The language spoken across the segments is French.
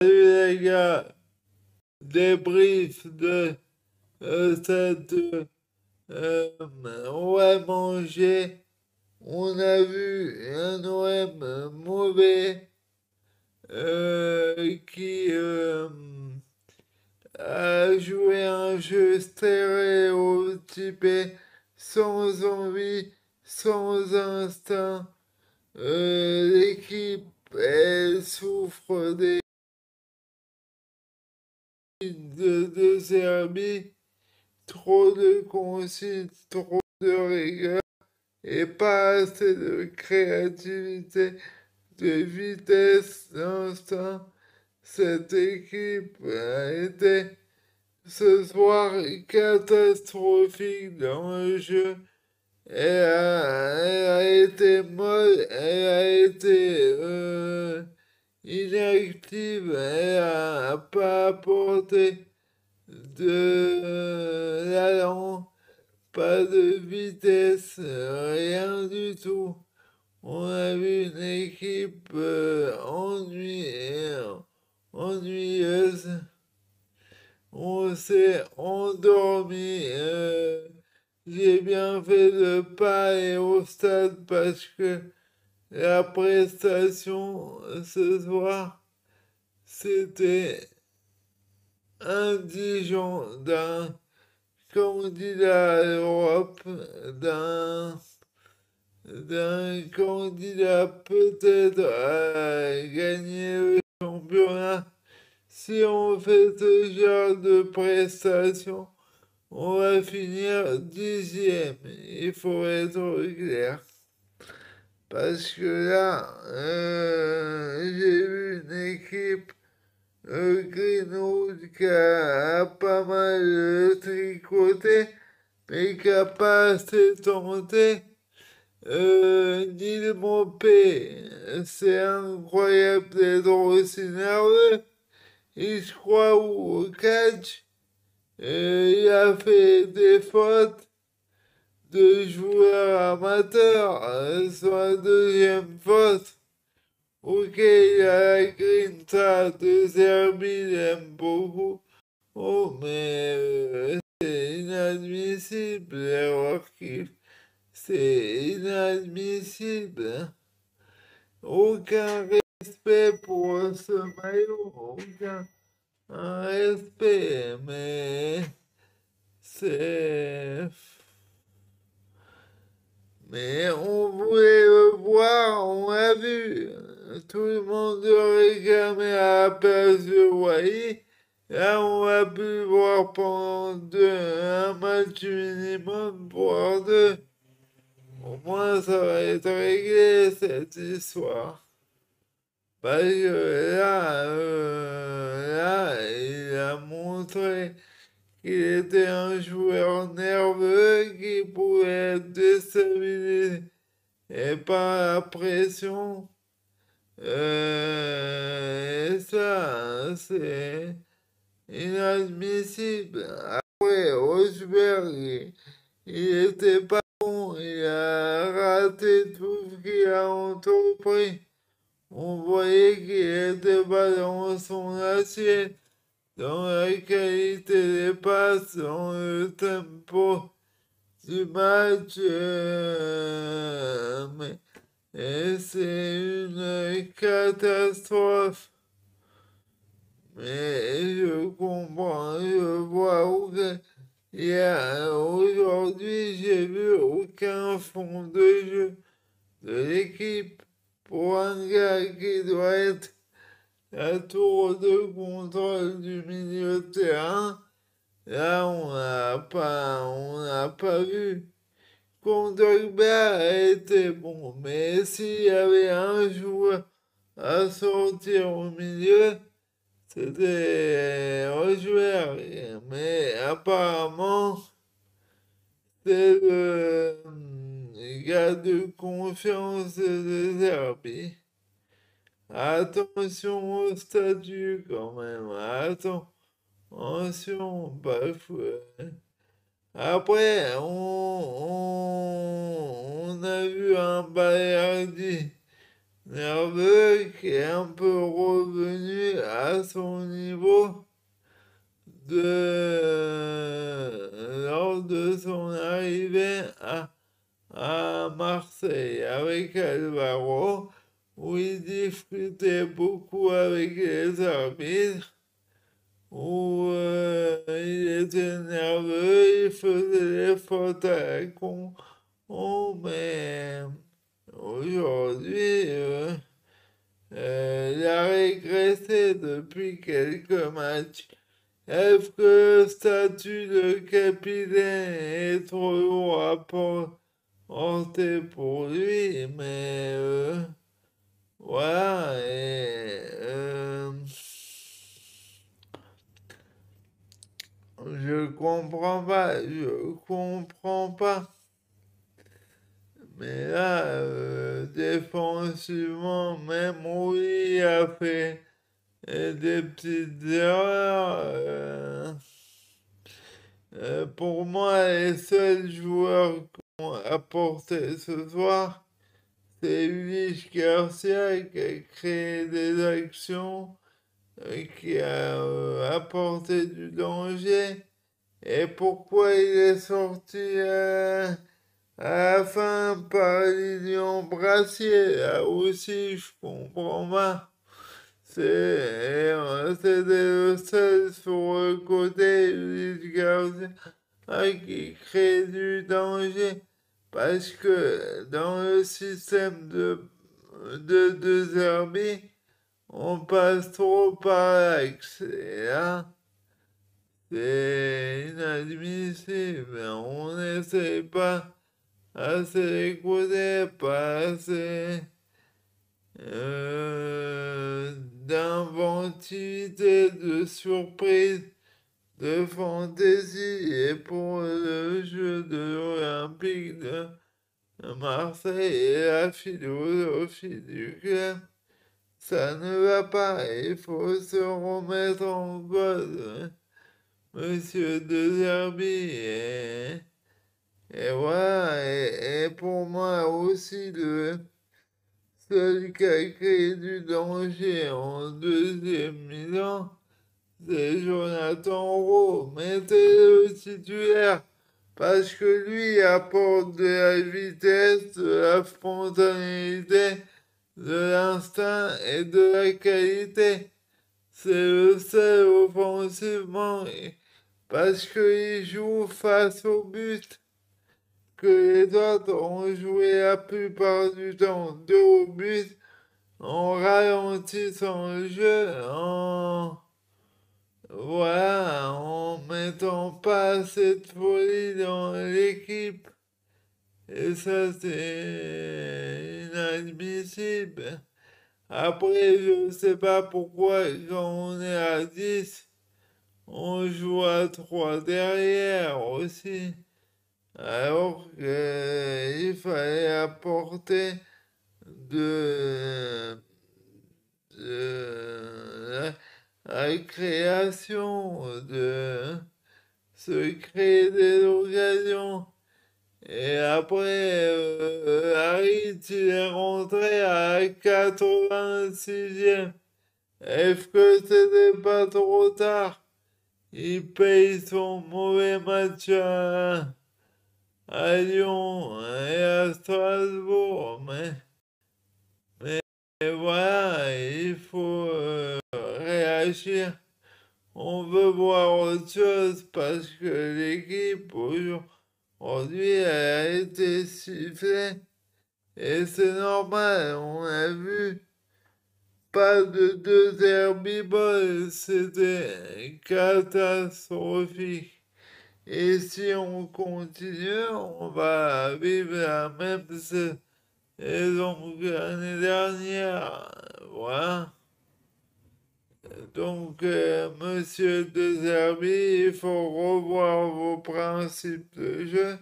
Salut les gars, débrief de cette OM Angers. On a vu un OM mauvais qui a joué un jeu stéréotypé, sans envie, sans instinct. L'équipe, elle souffre de Serbie. Trop de consignes, trop de rigueur et pas assez de créativité, de vitesse, d'instinct. Cette équipe a été ce soir catastrophique dans le jeu. Elle a été molle, elle a été inactive, elle a pas apporté de l'allant, pas de vitesse, rien du tout. On a vu une équipe ennuyeuse. On s'est endormi. J'ai bien fait de pas aller au stade parce que la prestation ce soir, c'était indigent d'un candidat à l'Europe, d'un candidat peut-être à gagner le championnat. Si on fait ce genre de prestation, on va finir 10e. Il faut être clair. Parce que là, j'ai vu une équipe Greenwood qui a pas mal tricoté, mais qui a pas assez tenté. Neil Mopé, c'est incroyable d'être aussi nerveux. Il se croit au catch. Il a fait des fautes de joueurs amateurs. Sur deuxième faute. Ok, il y a la grinta de Serbie, il aime beaucoup. Oh, mais c'est inadmissible l'erreur qu'il fait. C'est inadmissible. Hein. Aucun respect pour ce maillot. Aucun respect. Mais c'est... Mais on voulait le voir, on l'a vu. Tout le monde réclamait à la place de Wai. Là, on va pu le voir pendant un match minimum, voire deux. Au moins, ça va être réglé, cette histoire. Parce que là, il a montré qu'il était un joueur nerveux qui pouvait être déstabilisé et par la pression. Et ça, c'est inadmissible. Après, Rosberg, il était pas bon, il a raté tout ce qu'il a entrepris. On voyait qu'il était pas dans son assiette, dans la qualité des passes, dans le tempo du match. Et c'est une catastrophe. Mais je comprends, je vois aucun. Aujourd'hui, j'ai vu aucun fond de jeu de l'équipe pour un gars qui doit être la tour de contrôle du milieu de terrain. Là, on n'a pas vu. Condogba a été bon, mais s'il y avait un joueur à sortir au milieu, c'était Rosberg. Mais apparemment, c'est le gars de confiance de Serbie. Attention au statut quand même. Attention, bafoué. Après, on a vu un Balerdi nerveux qui est un peu revenu à son niveau lors de son arrivée à Marseille avec Alvaro, où il discutait beaucoup avec les arbitres, où il était nerveux, il faisait des fautes à la con. Oh, mais aujourd'hui, il a régressé depuis quelques matchs. Est-ce que le statut de capitaine est trop lourd à porter pour lui? Mais voilà, je comprends pas. Mais là, défensivement, même oui, il a fait des petites erreurs. Pour moi, les seuls joueurs qui ont apporté ce soir, c'est Luis Garcia qui a créé des actions, qui a apporté du danger. Et pourquoi il est sorti à la fin par Lilian Brassier? Là aussi, je comprends pas. C'était le seul sur le côté, Luis Garcia, qui crée du danger. Parce que dans le système de Zerbi, on passe trop par l'axe. Et là, c'est inadmissible. On n'essaie pas assez d'écouter, pas assez d'inventivité, de surprise, de fantaisie. Et pour le jeu de l'Olympique de Marseille et la philosophie du club, ça ne va pas. Il faut se remettre en cause, Monsieur De Zerbi. Et voilà, et pour moi aussi, le seul qui a créé du danger en deuxième mi-temps, c'est Jonathan Rowe. Mettez-le titulaire parce que lui apporte de la vitesse, de la spontanéité, de l'instinct et de la qualité. C'est le seul offensivement parce qu'il joue face au but que les autres ont joué la plupart du temps dos au but en ralentissant le jeu, voilà, en mettant pas cette folie dans l'équipe. Et ça, c'est inadmissible. Après, je sais pas pourquoi, quand on est à 10 on joue à 3 derrière aussi. Alors qu'il fallait apporter de, de la création, de se créer des occasions. Et après, Harit, il est rentré à la 86e. Est-ce que c'était pas trop tard? Il paye son mauvais match à Lyon et à Strasbourg. Mais voilà, il faut réagir. On veut voir autre chose parce que l'équipe aujourd'hui elle a été sifflée et c'est normal. On a vu pas de deux herbivores, c'était catastrophique. Et si on continue, on va vivre la même saison que l'année dernière. Voilà. Donc, Monsieur De Zerbi, il faut revoir vos principes de jeu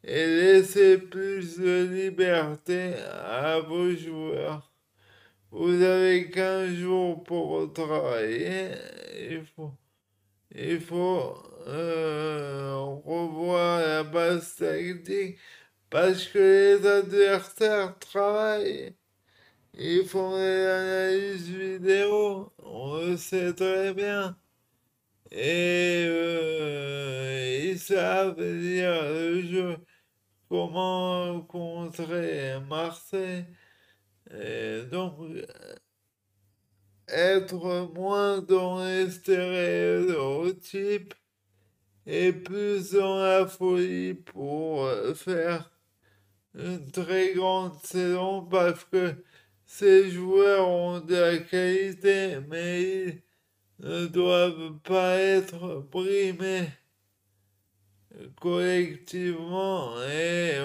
et laisser plus de liberté à vos joueurs. Vous avez 15 jours pour travailler. Il faut, il faut revoir la base tactique parce que les adversaires travaillent. ils font des analyses vidéo, on le sait très bien. Et ils savent dire le jeu, comment contrer Marseille. Et donc, être moins dans les stéréotypes et plus dans la folie pour faire une très grande saison parce que ces joueurs ont de la qualité, mais ils ne doivent pas être brimés collectivement et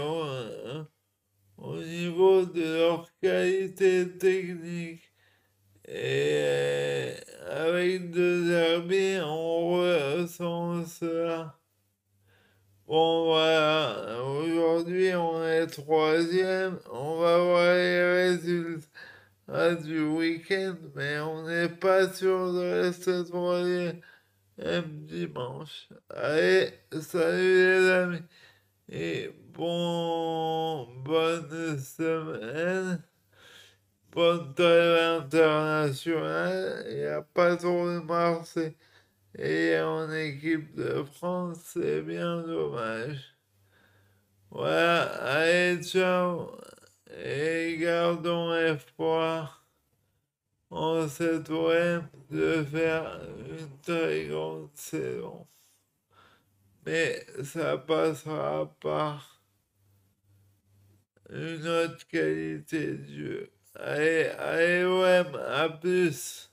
au niveau de leur qualité technique. Et avec De Zerbi, on ressent cela. Bon, voilà, aujourd'hui on est troisième, on va voir les résultats du week-end, mais on n'est pas sûr de rester troisième dimanche. Allez, salut les amis, et bonne semaine, bonne trêve internationale, il n'y a pas trop de Marseille. Et en équipe de France, c'est bien dommage. Voilà, allez, ciao. Et gardons espoir en cette OM de faire une très grande saison. Mais ça passera par une autre qualité de jeu. Allez, allez OM, à plus.